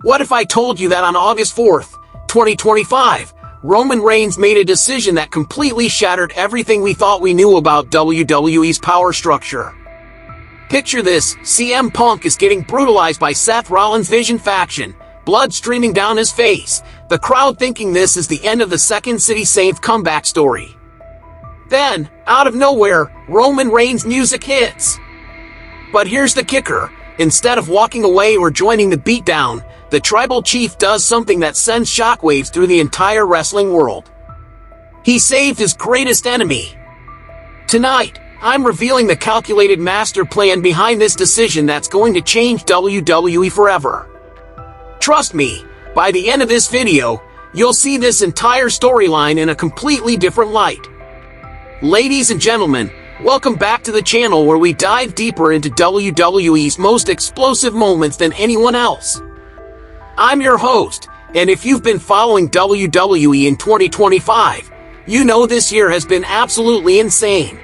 What if I told you that on August 4th, 2025, Roman Reigns made a decision that completely shattered everything we thought we knew about WWE's power structure? Picture this: CM Punk is getting brutalized by Seth Rollins Vision faction, blood streaming down his face, the crowd thinking this is the end of the Second City Saints comeback story. Then, out of nowhere, Roman Reigns' music hits. But here's the kicker: instead of walking away or joining the beatdown, the tribal chief does something that sends shockwaves through the entire wrestling world. He saved his greatest enemy. Tonight, I'm revealing the calculated master plan behind this decision that's going to change WWE forever. Trust me, by the end of this video, you'll see this entire storyline in a completely different light. Ladies and gentlemen, welcome back to the channel where we dive deeper into WWE's most explosive moments than anyone else. I'm your host, and if you've been following WWE in 2025, you know this year has been absolutely insane.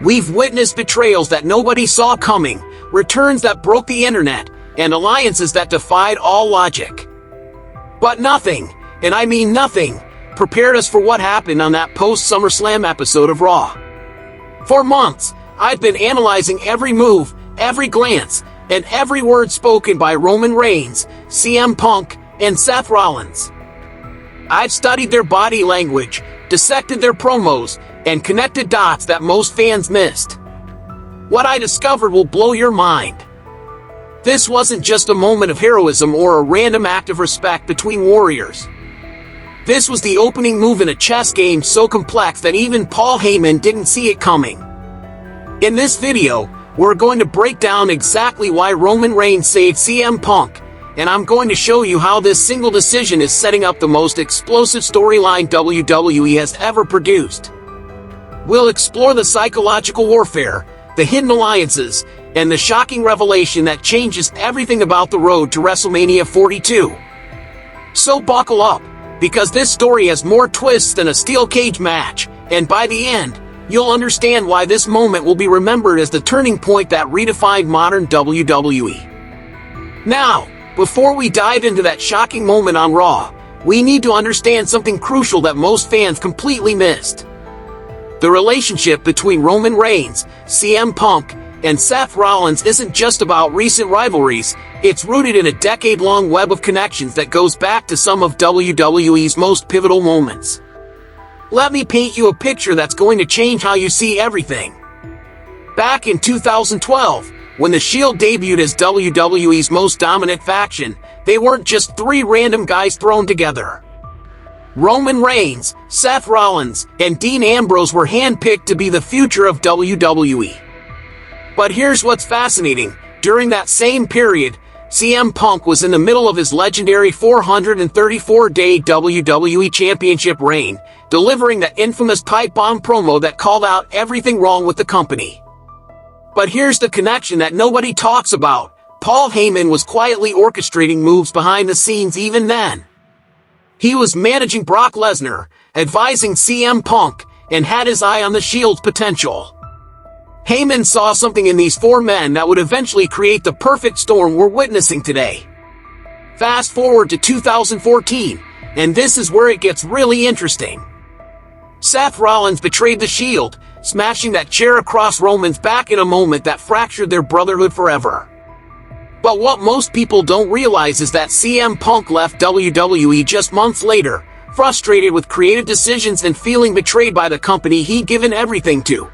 We've witnessed betrayals that nobody saw coming, returns that broke the internet, and alliances that defied all logic. But nothing, and I mean nothing, prepared us for what happened on that post-SummerSlam episode of Raw. For months, I've been analyzing every move, every glance, and every word spoken by Roman Reigns, CM Punk, and Seth Rollins. I've studied their body language, dissected their promos, and connected dots that most fans missed. What I discovered will blow your mind. This wasn't just a moment of heroism or a random act of respect between warriors. This was the opening move in a chess game so complex that even Paul Heyman didn't see it coming. In this video, we're going to break down exactly why Roman Reigns saved CM Punk, and I'm going to show you how this single decision is setting up the most explosive storyline WWE has ever produced. We'll explore the psychological warfare, the hidden alliances, and the shocking revelation that changes everything about the road to WrestleMania 42. So buckle up, because this story has more twists than a steel cage match, and by the end, you'll understand why this moment will be remembered as the turning point that redefined modern WWE. Now, before we dive into that shocking moment on Raw, we need to understand something crucial that most fans completely missed. The relationship between Roman Reigns, CM Punk, and Seth Rollins isn't just about recent rivalries, it's rooted in a decade-long web of connections that goes back to some of WWE's most pivotal moments. Let me paint you a picture that's going to change how you see everything. Back in 2012, when The Shield debuted as WWE's most dominant faction, they weren't just three random guys thrown together. Roman Reigns, Seth Rollins, and Dean Ambrose were handpicked to be the future of WWE. But here's what's fascinating: during that same period, CM Punk was in the middle of his legendary 434-day WWE Championship reign, delivering that infamous pipe bomb promo that called out everything wrong with the company. But here's the connection that nobody talks about: Paul Heyman was quietly orchestrating moves behind the scenes even then. He was managing Brock Lesnar, advising CM Punk, and had his eye on the Shield's potential. Heyman saw something in these four men that would eventually create the perfect storm we're witnessing today. Fast forward to 2014, and this is where it gets really interesting. Seth Rollins betrayed the Shield, smashing that chair across Roman's back in a moment that fractured their brotherhood forever. But what most people don't realize is that CM Punk left WWE just months later, frustrated with creative decisions and feeling betrayed by the company he'd given everything to.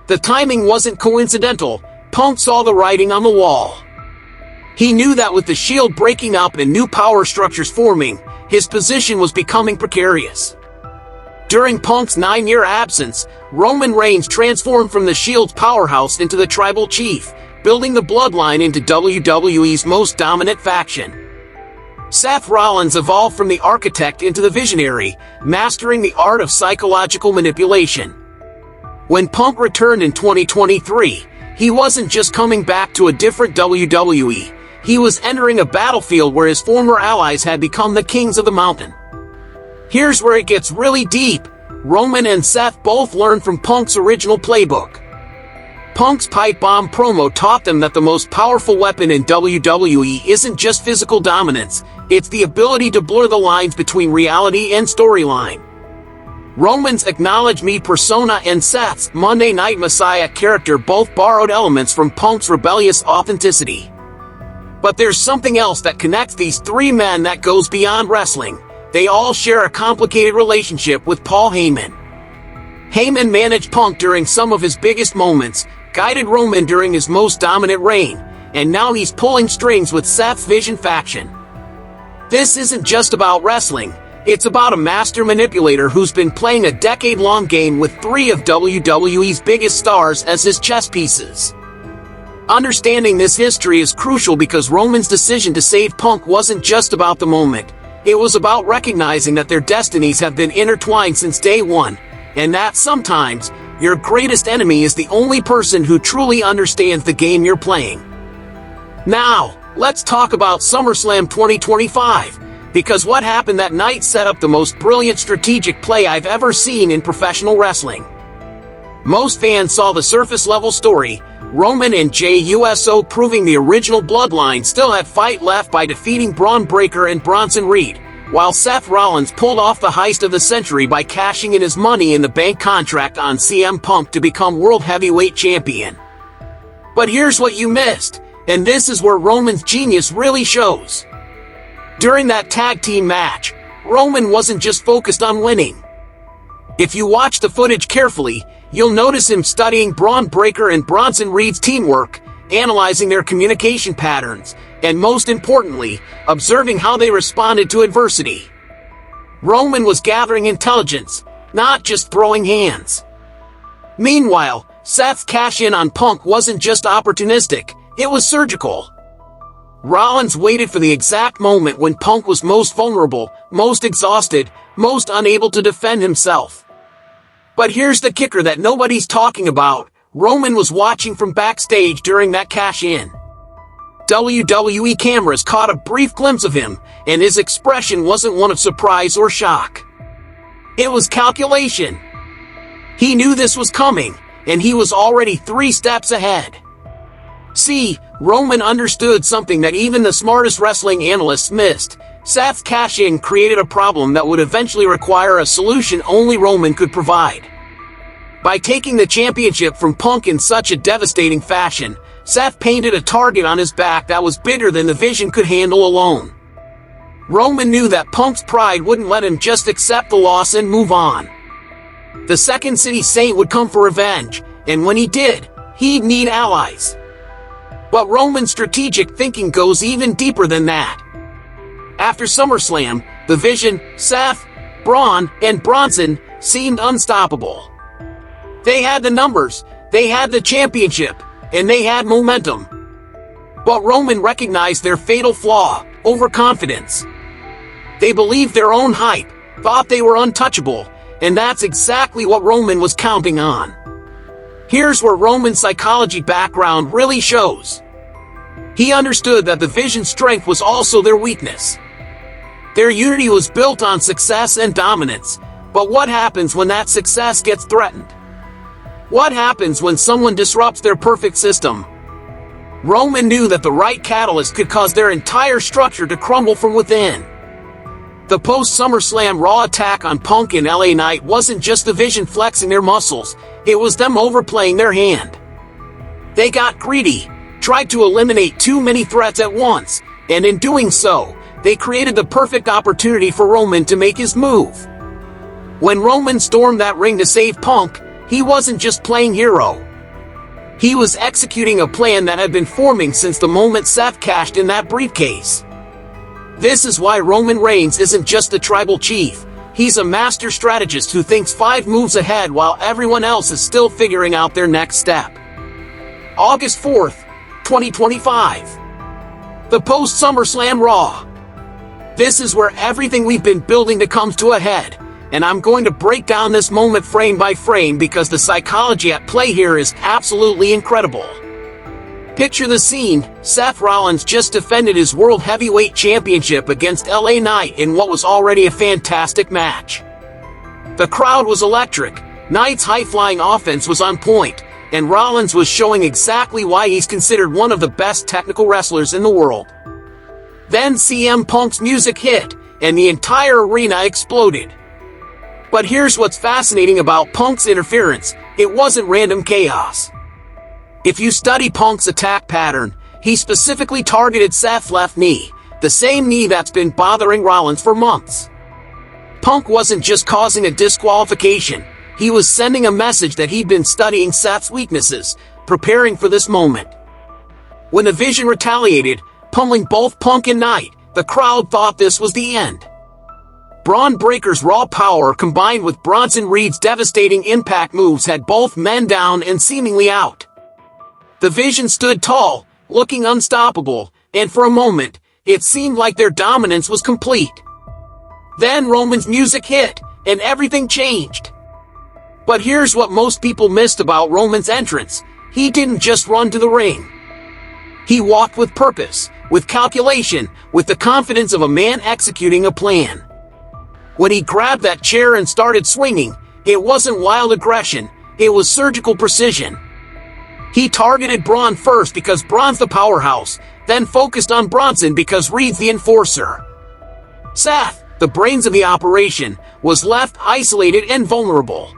The timing wasn't coincidental. Punk saw the writing on the wall. He knew that with the Shield breaking up and new power structures forming, his position was becoming precarious. During Punk's 9-year absence, Roman Reigns transformed from the Shield's powerhouse into the tribal chief, building the bloodline into WWE's most dominant faction. Seth Rollins evolved from the architect into the visionary, mastering the art of psychological manipulation. When Punk returned in 2023, he wasn't just coming back to a different WWE, he was entering a battlefield where his former allies had become the kings of the mountain. Here's where it gets really deep: Roman and Seth both learned from Punk's original playbook. Punk's pipe bomb promo taught them that the most powerful weapon in WWE isn't just physical dominance, it's the ability to blur the lines between reality and storyline. Roman's Acknowledge Me persona and Seth's Monday Night Messiah character both borrowed elements from Punk's rebellious authenticity. But there's something else that connects these three men that goes beyond wrestling. They all share a complicated relationship with Paul Heyman. Heyman managed Punk during some of his biggest moments, guided Roman during his most dominant reign, and now he's pulling strings with Seth's Vision faction. This isn't just about wrestling, it's about a master manipulator who's been playing a decade-long game with three of WWE's biggest stars as his chess pieces. Understanding this history is crucial because Roman's decision to save Punk wasn't just about the moment, it was about recognizing that their destinies have been intertwined since day one, and that sometimes, your greatest enemy is the only person who truly understands the game you're playing. Now, let's talk about SummerSlam 2025, because what happened that night set up the most brilliant strategic play I've ever seen in professional wrestling. Most fans saw the surface-level story, Roman and Jey Uso proving the original bloodline still had fight left by defeating Braun Breaker and Bronson Reed, while Seth Rollins pulled off the heist of the century by cashing in his Money in the Bank contract on CM Punk to become World Heavyweight Champion. But here's what you missed, and this is where Roman's genius really shows. During that tag team match, Roman wasn't just focused on winning. If you watch the footage carefully, you'll notice him studying Braun Breaker and Bronson Reed's teamwork, analyzing their communication patterns, and most importantly, observing how they responded to adversity. Roman was gathering intelligence, not just throwing hands. Meanwhile, Seth's cash-in on Punk wasn't just opportunistic, it was surgical. Rollins waited for the exact moment when Punk was most vulnerable, most exhausted, most unable to defend himself. But here's the kicker that nobody's talking about, Roman was watching from backstage during that cash-in. WWE cameras caught a brief glimpse of him, and his expression wasn't one of surprise or shock. It was calculation. He knew this was coming, and he was already 3 steps ahead. See, Roman understood something that even the smartest wrestling analysts missed. Seth's cash-in created a problem that would eventually require a solution only Roman could provide. By taking the championship from Punk in such a devastating fashion, Seth painted a target on his back that was bigger than the Vision could handle alone. Roman knew that Punk's pride wouldn't let him just accept the loss and move on. The Second City Saint would come for revenge, and when he did, he'd need allies. But Roman's strategic thinking goes even deeper than that. After SummerSlam, the Vision, Seth, Braun, and Bronson seemed unstoppable. They had the numbers, they had the championship, and they had momentum. But Roman recognized their fatal flaw, overconfidence. They believed their own hype, thought they were untouchable, and that's exactly what Roman was counting on. Here's where Roman's psychology background really shows. He understood that the Vision's strength was also their weakness. Their unity was built on success and dominance, but what happens when that success gets threatened? What happens when someone disrupts their perfect system? Roman knew that the right catalyst could cause their entire structure to crumble from within. The post-SummerSlam Raw attack on Punk and LA Knight wasn't just the Vision flexing their muscles, it was them overplaying their hand. They got greedy, tried to eliminate too many threats at once, and in doing so, they created the perfect opportunity for Roman to make his move. When Roman stormed that ring to save Punk, he wasn't just playing hero. He was executing a plan that had been forming since the moment Seth cashed in that briefcase. This is why Roman Reigns isn't just a tribal chief. He's a master strategist who thinks 5 moves ahead while everyone else is still figuring out their next step. August 4th, 2025. The post-SummerSlam Raw. This is where everything we've been building to comes to a head, and I'm going to break down this moment frame by frame because the psychology at play here is absolutely incredible. Picture the scene, Seth Rollins just defended his World Heavyweight Championship against LA Knight in what was already a fantastic match. The crowd was electric, Knight's high-flying offense was on point, and Rollins was showing exactly why he's considered one of the best technical wrestlers in the world. Then CM Punk's music hit, and the entire arena exploded. But here's what's fascinating about Punk's interference: it wasn't random chaos. If you study Punk's attack pattern, he specifically targeted Seth's left knee, the same knee that's been bothering Rollins for months. Punk wasn't just causing a disqualification, he was sending a message that he'd been studying Seth's weaknesses, preparing for this moment. When the Vision retaliated, pummeling both Punk and Knight, the crowd thought this was the end. Braun Breaker's raw power combined with Bronson Reed's devastating impact moves had both men down and seemingly out. The Vision stood tall, looking unstoppable, and for a moment, it seemed like their dominance was complete. Then Roman's music hit, and everything changed. But here's what most people missed about Roman's entrance: he didn't just run to the ring. He walked with purpose, with calculation, with the confidence of a man executing a plan. When he grabbed that chair and started swinging, it wasn't wild aggression, it was surgical precision. He targeted Braun first because Braun's the powerhouse, then focused on Bronson because Reed's the enforcer. Seth, the brains of the operation, was left isolated and vulnerable.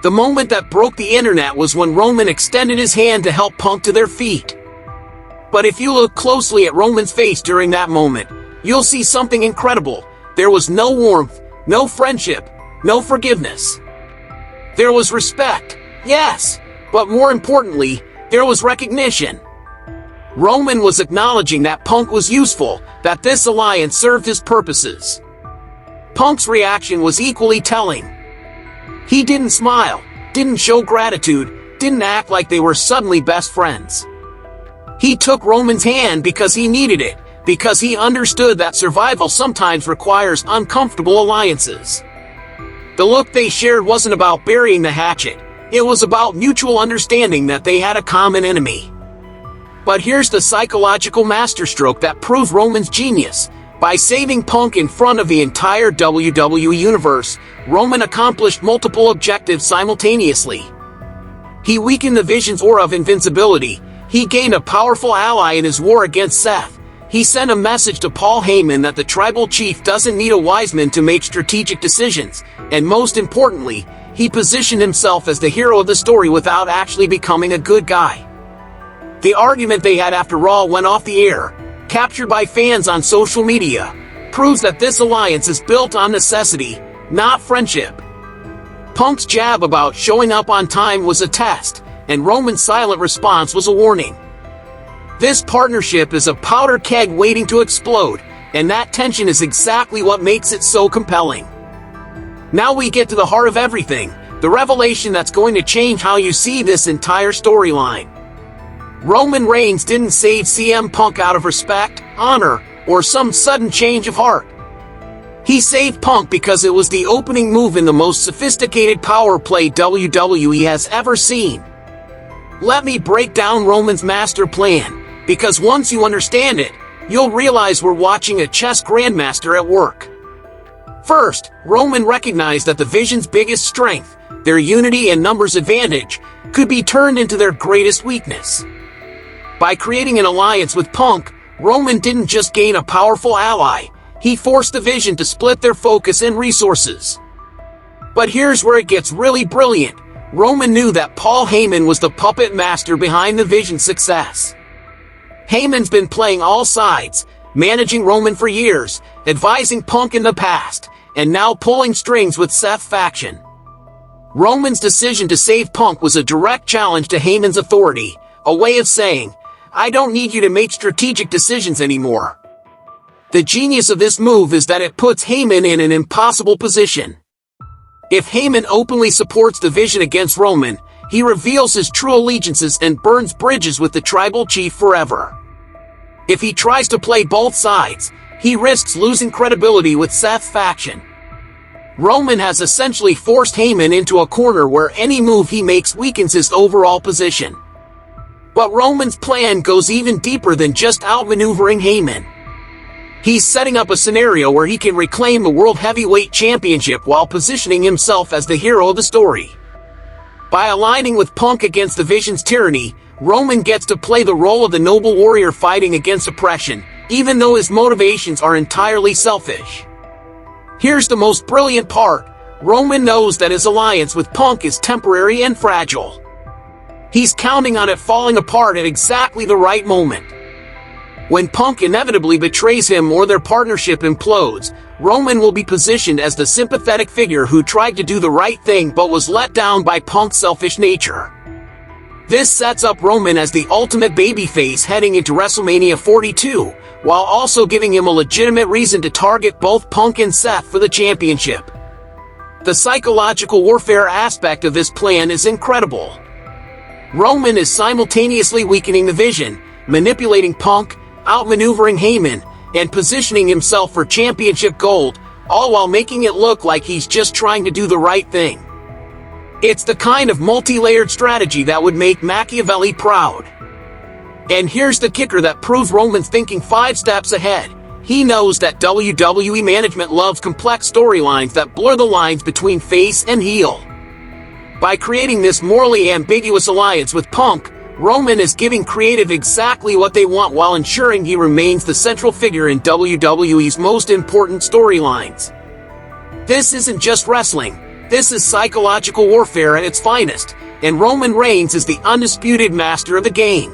The moment that broke the internet was when Roman extended his hand to help Punk to their feet. But if you look closely at Roman's face during that moment, you'll see something incredible. There was no warmth, no friendship, no forgiveness. There was respect, yes, but more importantly, there was recognition. Roman was acknowledging that Punk was useful, that this alliance served his purposes. Punk's reaction was equally telling. He didn't smile, didn't show gratitude, didn't act like they were suddenly best friends. He took Roman's hand because he needed it, because he understood that survival sometimes requires uncomfortable alliances. The look they shared wasn't about burying the hatchet, it was about mutual understanding that they had a common enemy. But here's the psychological masterstroke that proved Roman's genius. By saving Punk in front of the entire WWE Universe, Roman accomplished multiple objectives simultaneously. He weakened the Vision's aura of invincibility, he gained a powerful ally in his war against Seth, he sent a message to Paul Heyman that the tribal chief doesn't need a wise man to make strategic decisions, and most importantly, he positioned himself as the hero of the story without actually becoming a good guy. The argument they had after Raw went off the air, captured by fans on social media, proves that this alliance is built on necessity, not friendship. Punk's jab about showing up on time was a test, and Roman's silent response was a warning. This partnership is a powder keg waiting to explode, and that tension is exactly what makes it so compelling. Now we get to the heart of everything, the revelation that's going to change how you see this entire storyline. Roman Reigns didn't save CM Punk out of respect, honor, or some sudden change of heart. He saved Punk because it was the opening move in the most sophisticated power play WWE has ever seen. Let me break down Roman's master plan, because once you understand it, you'll realize we're watching a chess grandmaster at work. First, Roman recognized that the Vision's biggest strength, their unity and numbers advantage, could be turned into their greatest weakness. By creating an alliance with Punk, Roman didn't just gain a powerful ally, he forced the Vision to split their focus and resources. But here's where it gets really brilliant. Roman knew that Paul Heyman was the puppet master behind the Vision's success. Heyman's been playing all sides, managing Roman for years, advising Punk in the past, and now pulling strings with Seth's faction. Roman's decision to save Punk was a direct challenge to Heyman's authority, a way of saying, I don't need you to make strategic decisions anymore. The genius of this move is that it puts Heyman in an impossible position. If Heyman openly supports the Vision against Roman, he reveals his true allegiances and burns bridges with the tribal chief forever. If he tries to play both sides, he risks losing credibility with Seth's faction. Roman has essentially forced Heyman into a corner where any move he makes weakens his overall position. But Roman's plan goes even deeper than just outmaneuvering Heyman. He's setting up a scenario where he can reclaim the World Heavyweight Championship while positioning himself as the hero of the story. By aligning with Punk against the Vision's tyranny, Roman gets to play the role of the noble warrior fighting against oppression, even though his motivations are entirely selfish. Here's the most brilliant part. Roman knows that his alliance with Punk is temporary and fragile. He's counting on it falling apart at exactly the right moment. When Punk inevitably betrays him or their partnership implodes, Roman will be positioned as the sympathetic figure who tried to do the right thing but was let down by Punk's selfish nature. This sets up Roman as the ultimate babyface heading into WrestleMania 42, while also giving him a legitimate reason to target both Punk and Seth for the championship. The psychological warfare aspect of this plan is incredible. Roman is simultaneously weakening the Vision, manipulating Punk, outmaneuvering Heyman, and positioning himself for championship gold, all while making it look like he's just trying to do the right thing. It's the kind of multi-layered strategy that would make Machiavelli proud. And here's the kicker that proves Roman's thinking 5 steps ahead. He knows that WWE management loves complex storylines that blur the lines between face and heel. By creating this morally ambiguous alliance with Punk, Roman is giving creative exactly what they want while ensuring he remains the central figure in WWE's most important storylines. This isn't just wrestling. This is psychological warfare at its finest, and Roman Reigns is the undisputed master of the game.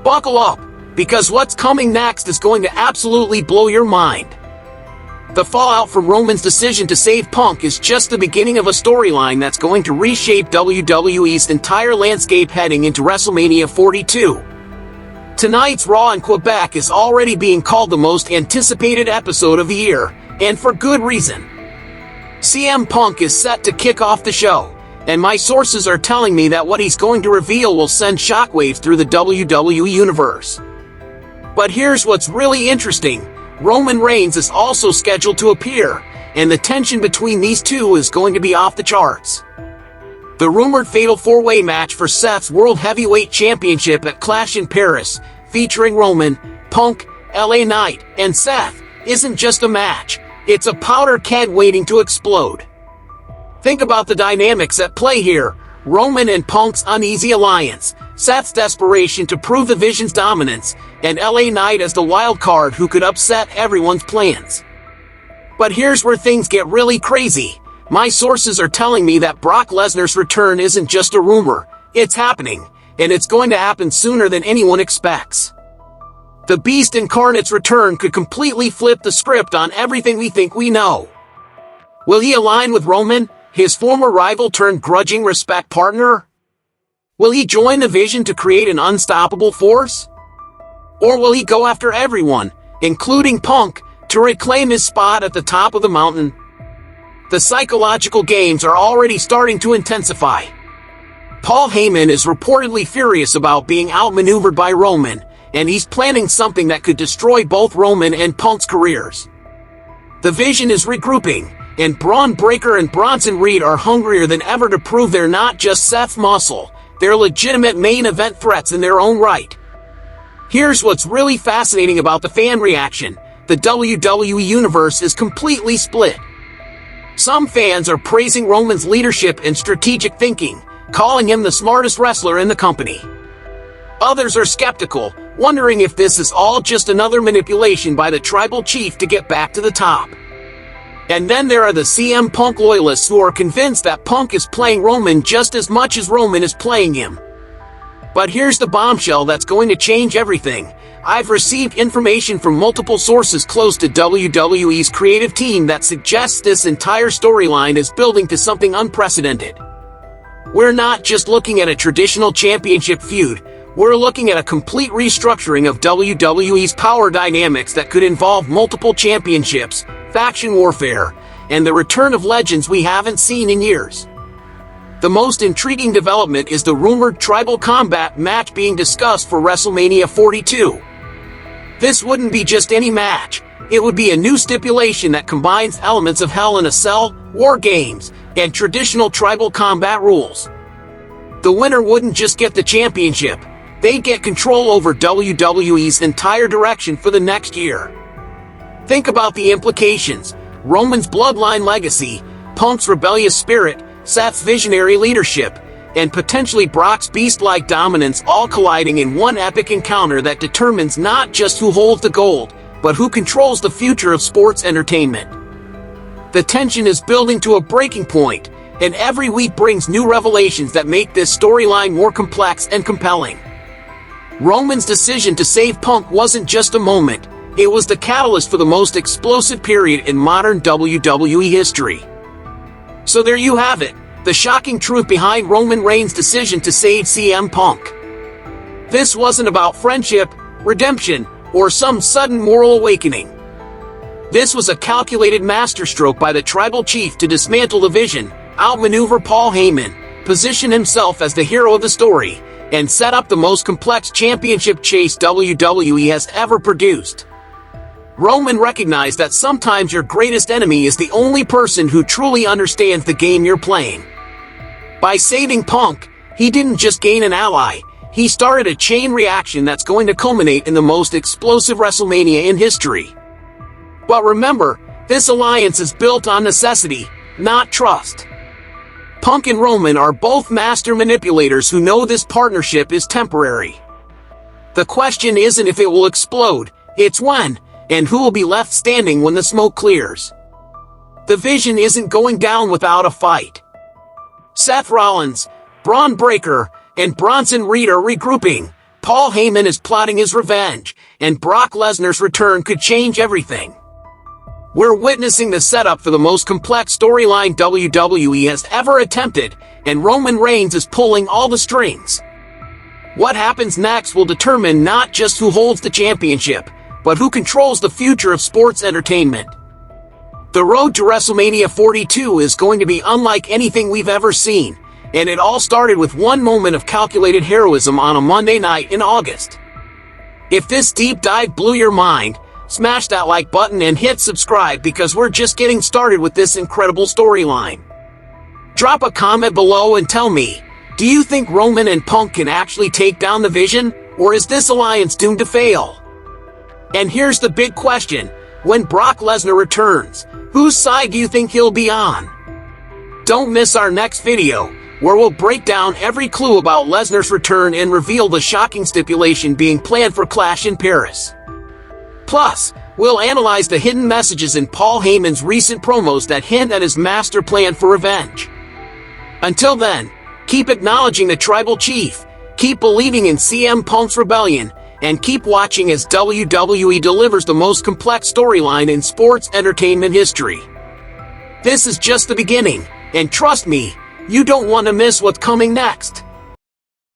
Buckle up, because what's coming next is going to absolutely blow your mind. The fallout from Roman's decision to save Punk is just the beginning of a storyline that's going to reshape WWE's entire landscape heading into WrestleMania 42. Tonight's Raw in Quebec is already being called the most anticipated episode of the year, and for good reason. CM Punk is set to kick off the show, and my sources are telling me that what he's going to reveal will send shockwaves through the WWE Universe. But here's what's really interesting. Roman Reigns is also scheduled to appear, and the tension between these two is going to be off the charts. The rumored Fatal 4-Way match for Seth's World Heavyweight Championship at Clash in Paris, featuring Roman, Punk, LA Knight, and Seth, isn't just a match. It's a powder keg waiting to explode. Think about the dynamics at play here. Roman and Punk's uneasy alliance, Seth's desperation to prove the Vision's dominance, and LA Knight as the wild card who could upset everyone's plans. But here's where things get really crazy. My sources are telling me that Brock Lesnar's return isn't just a rumor, it's happening, and it's going to happen sooner than anyone expects. The Beast Incarnate's return could completely flip the script on everything we think we know. Will he align with Roman, his former rival turned grudging respect partner? Will he join the Vision to create an unstoppable force? Or will he go after everyone, including Punk, to reclaim his spot at the top of the mountain? The psychological games are already starting to intensify. Paul Heyman is reportedly furious about being outmaneuvered by Roman, and he's planning something that could destroy both Roman and Punk's careers. The Vision is regrouping, and Braun Breaker and Bronson Reed are hungrier than ever to prove they're not just Seth's muscle, they're legitimate main event threats in their own right. Here's what's really fascinating about the fan reaction. The WWE Universe is completely split. Some fans are praising Roman's leadership and strategic thinking, calling him the smartest wrestler in the company. Others are skeptical, wondering if this is all just another manipulation by the tribal chief to get back to the top. And then there are the CM Punk loyalists who are convinced that Punk is playing Roman just as much as Roman is playing him. But here's the bombshell that's going to change everything. I've received information from multiple sources close to WWE's creative team that suggests this entire storyline is building to something unprecedented. We're not just looking at a traditional championship feud, we're looking at a complete restructuring of WWE's power dynamics that could involve multiple championships, faction warfare, and the return of legends we haven't seen in years. The most intriguing development is the rumored tribal combat match being discussed for WrestleMania 42. This wouldn't be just any match, it would be a new stipulation that combines elements of Hell in a Cell, War Games, and traditional tribal combat rules. The winner wouldn't just get the championship, they'd get control over WWE's entire direction for the next year. Think about the implications: Roman's bloodline legacy, Punk's rebellious spirit, Seth's visionary leadership, and potentially Brock's beast-like dominance all colliding in one epic encounter that determines not just who holds the gold, but who controls the future of sports entertainment. The tension is building to a breaking point, and every week brings new revelations that make this storyline more complex and compelling. Roman's decision to save Punk wasn't just a moment, it was the catalyst for the most explosive period in modern WWE history. So there you have it, the shocking truth behind Roman Reigns' decision to save CM Punk. This wasn't about friendship, redemption, or some sudden moral awakening. This was a calculated masterstroke by the tribal chief to dismantle the Vision, outmaneuver Paul Heyman, position himself as the hero of the story, and set up the most complex championship chase WWE has ever produced. Roman recognized that sometimes your greatest enemy is the only person who truly understands the game you're playing. By saving Punk, he didn't just gain an ally, he started a chain reaction that's going to culminate in the most explosive WrestleMania in history. But remember, this alliance is built on necessity, not trust. Punk and Roman are both master manipulators who know this partnership is temporary. The question isn't if it will explode, it's when, and who will be left standing when the smoke clears. The Vision isn't going down without a fight. Seth Rollins, Braun Breaker, and Bronson Reed are regrouping, Paul Heyman is plotting his revenge, and Brock Lesnar's return could change everything. We're witnessing the setup for the most complex storyline WWE has ever attempted, and Roman Reigns is pulling all the strings. What happens next will determine not just who holds the championship, but who controls the future of sports entertainment. The road to WrestleMania 42 is going to be unlike anything we've ever seen, and it all started with one moment of calculated heroism on a Monday night in August. If this deep dive blew your mind, smash that like button and hit subscribe because we're just getting started with this incredible storyline. Drop a comment below and tell me, do you think Roman and Punk can actually take down the Vision, or is this alliance doomed to fail? And here's the big question, when Brock Lesnar returns, whose side do you think he'll be on? Don't miss our next video, where we'll break down every clue about Lesnar's return and reveal the shocking stipulation being planned for Clash in Paris. Plus, we'll analyze the hidden messages in Paul Heyman's recent promos that hint at his master plan for revenge. Until then, keep acknowledging the tribal chief, keep believing in CM Punk's rebellion, and keep watching as WWE delivers the most complex storyline in sports entertainment history. This is just the beginning, and trust me, you don't want to miss what's coming next.